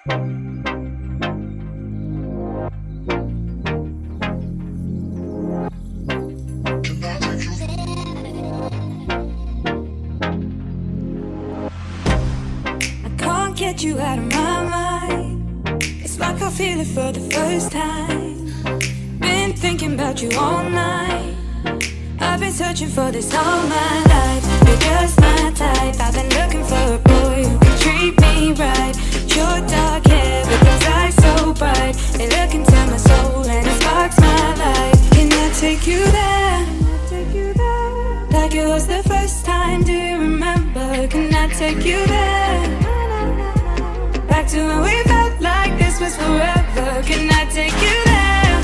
Can't get you out of my mind. It's like I feel it for the first time. Been thinking about you all night. I've been searching for this all my life. You're just my type. I've been looking for a boy who can treat me right. Your dark hair with those eyes so bright. They look into my soul and it sparks my life. Can I take you there? Like it was the first time, do you remember? Can I take you there? Back to when we felt like this was forever. Can I take you there?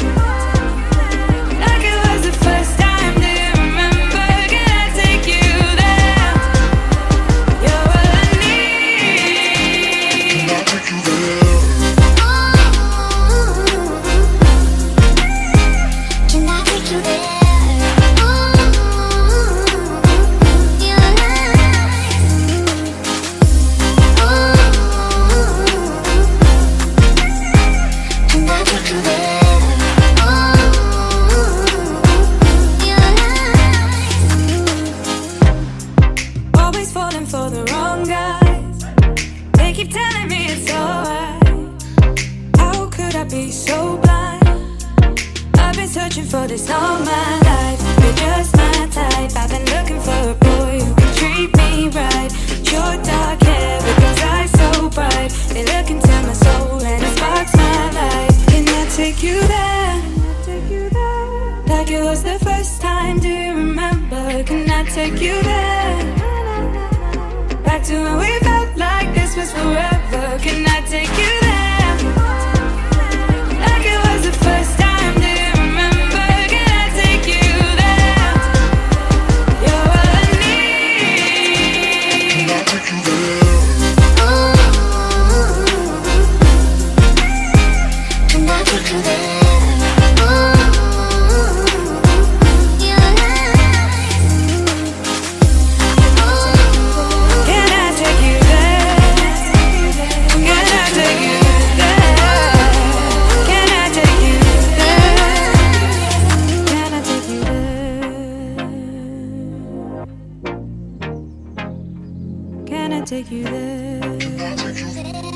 Like it was the first time, do you remember? Can I take you there? You're all I need. Can I take you there? Can I take you there? For the wrong guys, they keep telling me it's alright. How could I be so blind? I've been searching for this all my life. You're just my type. I've been looking for a boy who can treat me right. Your dark hair with those eyes so bright. They look into my soul and it sparks my life. Can I take you there? Like it was the first time, do you remember? Can I take you there? Back to when we felt like this was forever. Can I take you there? Like it was the first time, do you remember? Can I take you there? You're all I need. Can I take you there? Can I take you there? Can I take you there?